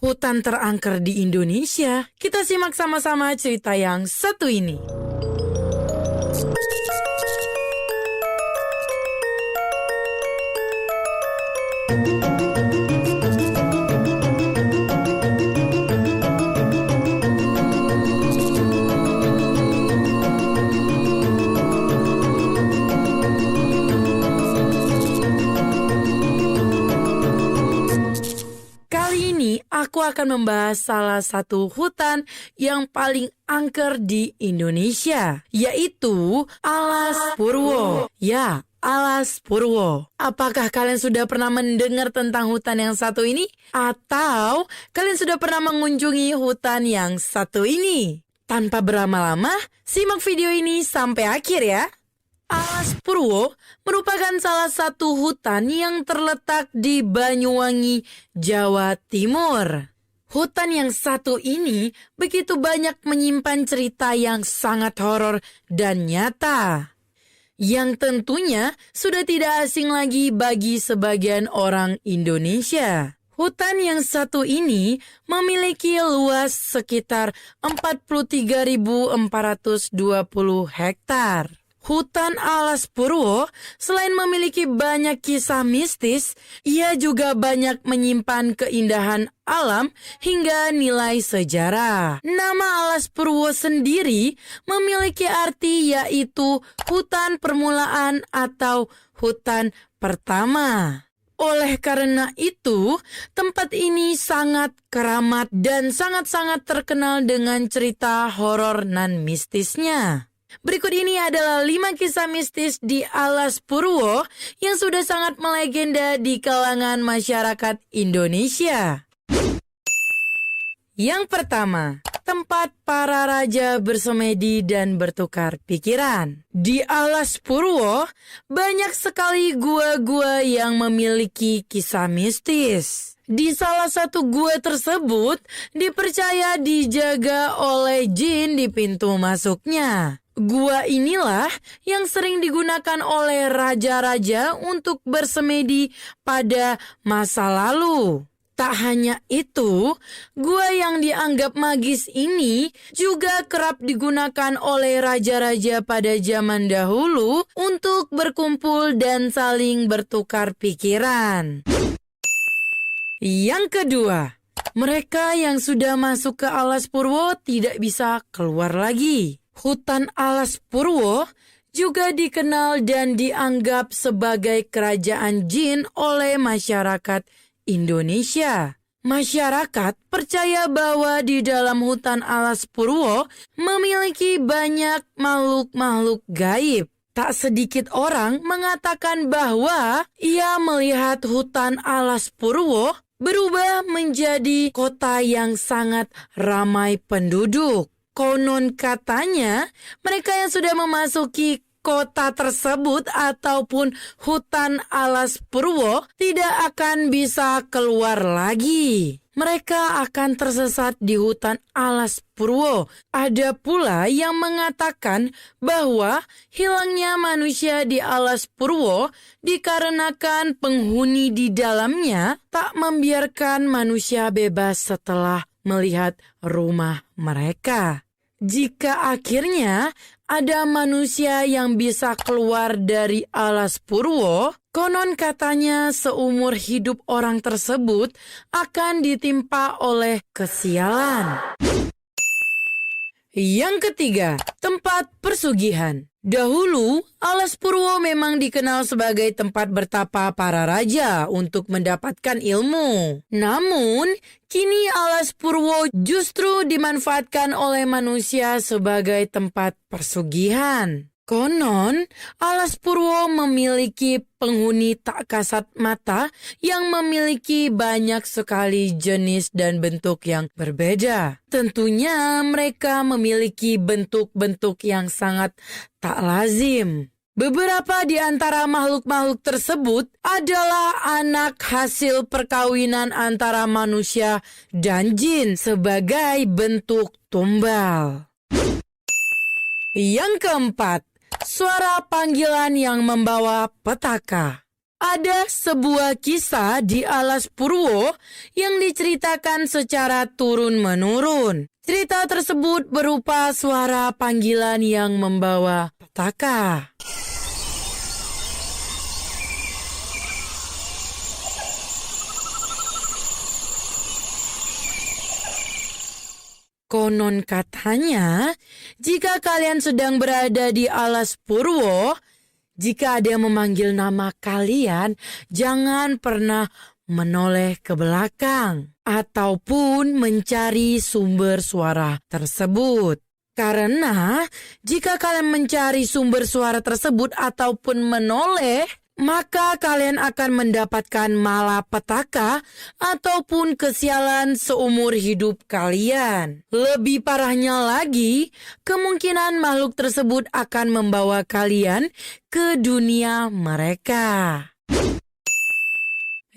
Hutan terangker di Indonesia. Kita simak sama-sama cerita yang satu ini. Kali ini aku akan membahas salah satu hutan yang paling angker di Indonesia, yaitu Alas Purwo. Ya, Alas Purwo. Apakah kalian sudah pernah mendengar tentang hutan yang satu ini? Atau kalian sudah pernah mengunjungi hutan yang satu ini? Tanpa berlama-lama, simak video ini sampai akhir ya. Alas Purwo merupakan salah satu hutan yang terletak di Banyuwangi, Jawa Timur. Hutan yang satu ini begitu banyak menyimpan cerita yang sangat horor dan nyata, yang tentunya sudah tidak asing lagi bagi sebagian orang Indonesia. Hutan yang satu ini memiliki luas sekitar 43.420 hektar. Hutan Alas Purwo selain memiliki banyak kisah mistis, ia juga banyak menyimpan keindahan alam hingga nilai sejarah. Nama Alas Purwo sendiri memiliki arti yaitu hutan permulaan atau hutan pertama. Oleh karena itu, tempat ini sangat keramat dan sangat-sangat terkenal dengan cerita horor nan mistisnya. Berikut ini adalah 5 kisah mistis di Alas Purwo yang sudah sangat melegenda di kalangan masyarakat Indonesia. Yang pertama, tempat para raja bersemedi dan bertukar pikiran. Di Alas Purwo, banyak sekali gua-gua yang memiliki kisah mistis. Di salah satu gua tersebut, dipercaya dijaga oleh jin di pintu masuknya. Gua inilah yang sering digunakan oleh raja-raja untuk bersemedi pada masa lalu. Tak hanya itu, gua yang dianggap magis ini juga kerap digunakan oleh raja-raja pada zaman dahulu untuk berkumpul dan saling bertukar pikiran. Yang kedua, mereka yang sudah masuk ke Alas Purwo tidak bisa keluar lagi. Hutan Alas Purwo juga dikenal dan dianggap sebagai kerajaan jin oleh masyarakat Indonesia. Masyarakat percaya bahwa di dalam hutan Alas Purwo memiliki banyak makhluk-makhluk gaib. Tak sedikit orang mengatakan bahwa ia melihat hutan Alas Purwo berubah menjadi kota yang sangat ramai penduduk. Konon katanya, mereka yang sudah memasuki kota tersebut ataupun hutan Alas Purwo tidak akan bisa keluar lagi. Mereka akan tersesat di hutan Alas Purwo. Ada pula yang mengatakan bahwa hilangnya manusia di Alas Purwo dikarenakan penghuni di dalamnya tak membiarkan manusia bebas setelah melihat rumah mereka. Jika akhirnya ada manusia yang bisa keluar dari Alas Purwo, konon katanya seumur hidup orang tersebut akan ditimpa oleh kesialan. Yang ketiga, tempat persugihan. Dahulu, Alas Purwo memang dikenal sebagai tempat bertapa para raja untuk mendapatkan ilmu. Namun, kini Alas Purwo justru dimanfaatkan oleh manusia sebagai tempat persugihan. Konon, Alas Purwo memiliki penghuni tak kasat mata yang memiliki banyak sekali jenis dan bentuk yang berbeda. Tentunya mereka memiliki bentuk-bentuk yang sangat tak lazim. Beberapa di antara makhluk-makhluk tersebut adalah anak hasil perkawinan antara manusia dan jin sebagai bentuk tumbal. Yang keempat, suara panggilan yang membawa petaka. Ada sebuah kisah di Alas Purwo yang diceritakan secara turun-menurun. Cerita tersebut berupa suara panggilan yang membawa petaka. Konon katanya, jika kalian sedang berada di Alas Purwo, jika ada yang memanggil nama kalian, jangan pernah menoleh ke belakang ataupun mencari sumber suara tersebut. Karena jika kalian mencari sumber suara tersebut ataupun menoleh, maka kalian akan mendapatkan malapetaka ataupun kesialan seumur hidup kalian. Lebih parahnya lagi, kemungkinan makhluk tersebut akan membawa kalian ke dunia mereka.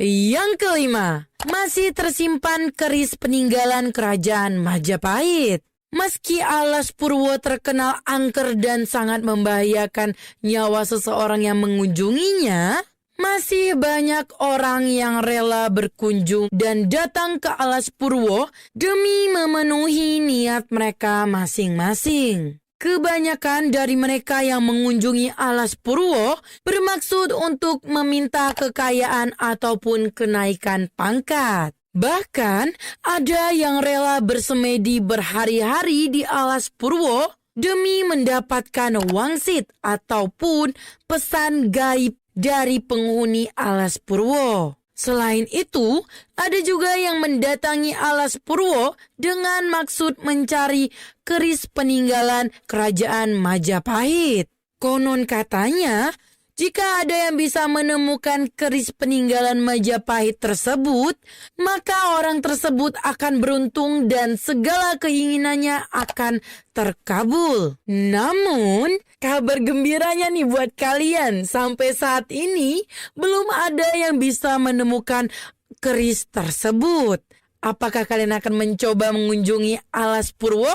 Yang kelima, masih tersimpan keris peninggalan kerajaan Majapahit. Meski Alas Purwo terkenal angker dan sangat membahayakan nyawa seseorang yang mengunjunginya, masih banyak orang yang rela berkunjung dan datang ke Alas Purwo demi memenuhi niat mereka masing-masing. Kebanyakan dari mereka yang mengunjungi Alas Purwo bermaksud untuk meminta kekayaan ataupun kenaikan pangkat. Bahkan ada yang rela bersemedi berhari-hari di Alas Purwo demi mendapatkan wangsit ataupun pesan gaib dari penghuni Alas Purwo. Selain itu, ada juga yang mendatangi Alas Purwo dengan maksud mencari keris peninggalan kerajaan Majapahit. Konon katanya, jika ada yang bisa menemukan keris peninggalan Majapahit tersebut, maka orang tersebut akan beruntung dan segala keinginannya akan terkabul. Namun, kabar gembiranya nih buat kalian, sampai saat ini belum ada yang bisa menemukan keris tersebut. Apakah kalian akan mencoba mengunjungi Alas Purwo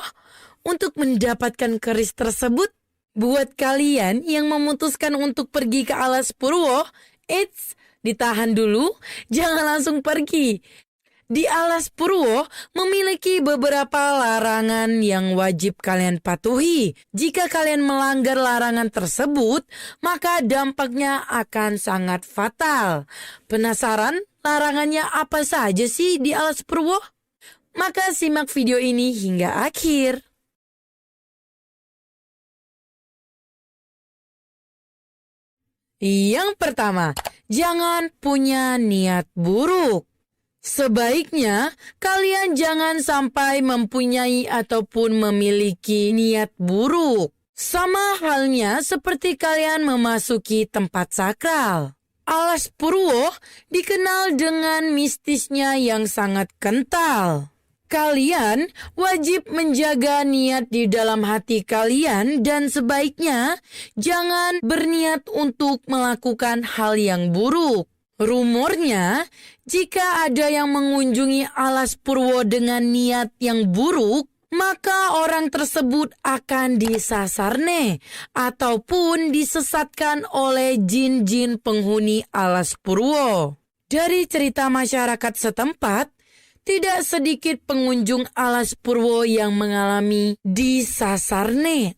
untuk mendapatkan keris tersebut? Buat kalian yang memutuskan untuk pergi ke Alas Purwo, ditahan dulu, jangan langsung pergi. Di Alas Purwo memiliki beberapa larangan yang wajib kalian patuhi. Jika kalian melanggar larangan tersebut, maka dampaknya akan sangat fatal. Penasaran larangannya apa saja sih di Alas Purwo? Maka simak video ini hingga akhir. Yang pertama, jangan punya niat buruk. Sebaiknya, kalian jangan sampai mempunyai ataupun memiliki niat buruk. Sama halnya seperti kalian memasuki tempat sakral. Alas Purwo dikenal dengan mistisnya yang sangat kental. Kalian wajib menjaga niat di dalam hati kalian dan sebaiknya jangan berniat untuk melakukan hal yang buruk. Rumornya, jika ada yang mengunjungi Alas Purwo dengan niat yang buruk, maka orang tersebut akan disasar ataupun disesatkan oleh jin-jin penghuni Alas Purwo. Dari cerita masyarakat setempat, tidak sedikit pengunjung Alas Purwo yang mengalami disasar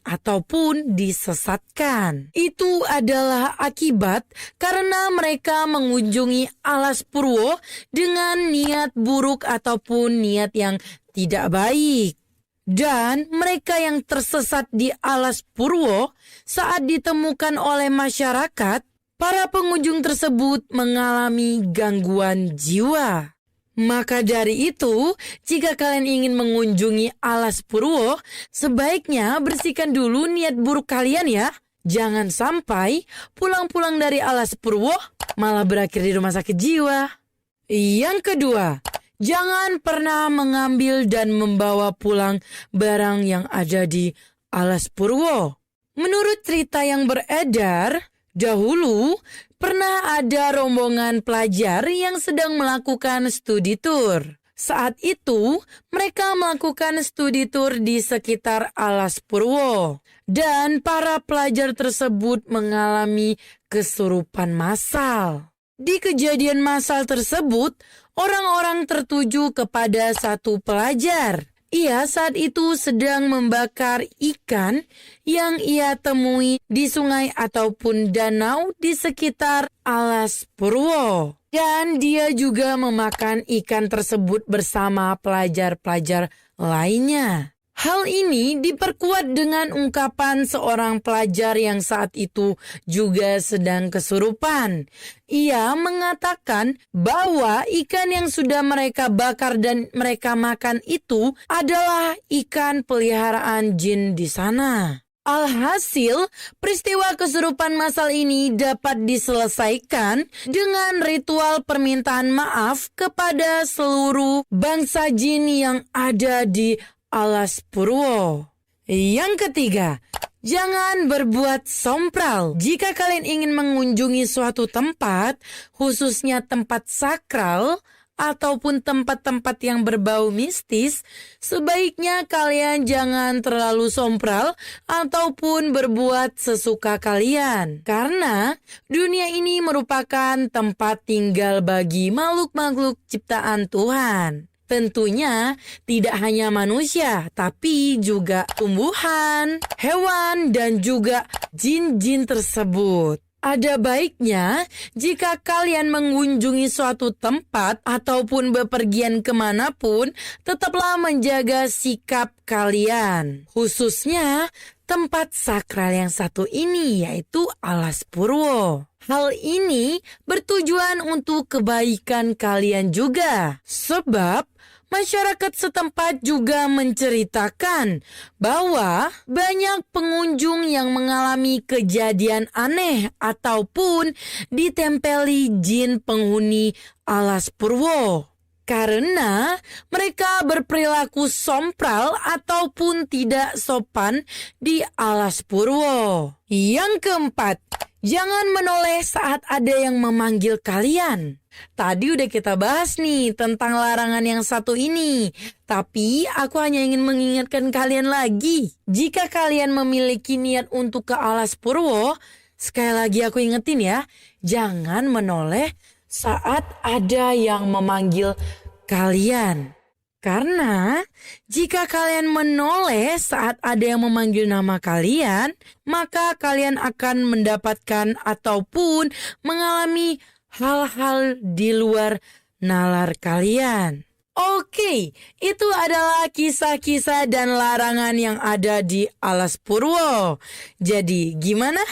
ataupun disesatkan. Itu adalah akibat karena mereka mengunjungi Alas Purwo dengan niat buruk ataupun niat yang tidak baik. Dan mereka yang tersesat di Alas Purwo saat ditemukan oleh masyarakat, para pengunjung tersebut mengalami gangguan jiwa. Maka dari itu, jika kalian ingin mengunjungi Alas Purwo, sebaiknya bersihkan dulu niat buruk kalian ya. Jangan sampai pulang-pulang dari Alas Purwo malah berakhir di rumah sakit jiwa. Yang kedua, jangan pernah mengambil dan membawa pulang barang yang ada di Alas Purwo. Menurut cerita yang beredar, dahulu pernah ada rombongan pelajar yang sedang melakukan studi tour. Saat itu, mereka melakukan studi tour di sekitar Alas Purwo. Dan para pelajar tersebut mengalami kesurupan massal. Di kejadian massal tersebut, orang-orang tertuju kepada satu pelajar. Ia saat itu sedang membakar ikan yang ia temui di sungai ataupun danau di sekitar Alas Purwo. Dan dia juga memakan ikan tersebut bersama pelajar-pelajar lainnya. Hal ini diperkuat dengan ungkapan seorang pelajar yang saat itu juga sedang kesurupan. Ia mengatakan bahwa ikan yang sudah mereka bakar dan mereka makan itu adalah ikan peliharaan jin di sana. Alhasil, peristiwa kesurupan massal ini dapat diselesaikan dengan ritual permintaan maaf kepada seluruh bangsa jin yang ada di Alas Purwo. Yang ketiga, jangan berbuat sompral. Jika kalian ingin mengunjungi suatu tempat, khususnya tempat sakral ataupun tempat-tempat yang berbau mistis, sebaiknya kalian jangan terlalu sompral ataupun berbuat sesuka kalian. Karena dunia ini merupakan tempat tinggal bagi makhluk-makhluk ciptaan Tuhan. Tentunya tidak hanya manusia, tapi juga tumbuhan, hewan, dan juga jin-jin tersebut. Ada baiknya jika kalian mengunjungi suatu tempat ataupun bepergian kemanapun, tetaplah menjaga sikap kalian. Khususnya tempat sakral yang satu ini, yaitu Alas Purwo. Hal ini bertujuan untuk kebaikan kalian juga. Sebab masyarakat setempat juga menceritakan bahwa banyak pengunjung yang mengalami kejadian aneh ataupun ditempeli jin penghuni Alas Purwo. Karena mereka berperilaku sompral ataupun tidak sopan di Alas Purwo. Yang keempat, jangan menoleh saat ada yang memanggil kalian. Tadi udah kita bahas nih tentang larangan yang satu ini. Tapi aku hanya ingin mengingatkan kalian lagi. Jika kalian memiliki niat untuk ke Alas Purwo, sekali lagi aku ingetin ya, jangan menoleh saat ada yang memanggil kalian. Karena jika kalian menoleh saat ada yang memanggil nama kalian, maka kalian akan mendapatkan ataupun mengalami hal-hal di luar nalar kalian. Oke, itu adalah kisah-kisah dan larangan yang ada di Alas Purwo. Jadi gimana?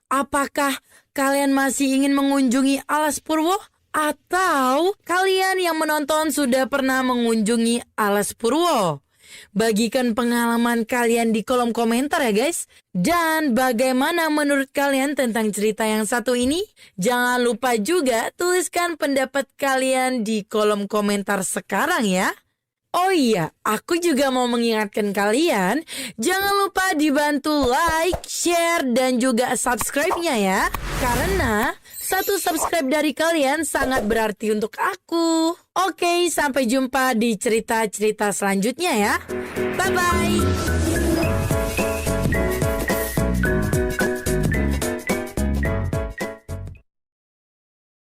Apakah kalian masih ingin mengunjungi Alas Purwo? Atau kalian yang menonton sudah pernah mengunjungi Alas Purwo? Bagikan pengalaman kalian di kolom komentar ya guys. Dan bagaimana menurut kalian tentang cerita yang satu ini? Jangan lupa juga tuliskan pendapat kalian di kolom komentar sekarang ya. Oh iya, aku juga mau mengingatkan kalian, jangan lupa dibantu like, share, dan juga subscribe-nya ya. Karena satu subscribe dari kalian sangat berarti untuk aku. Oke, sampai jumpa di cerita-cerita selanjutnya ya. Bye-bye.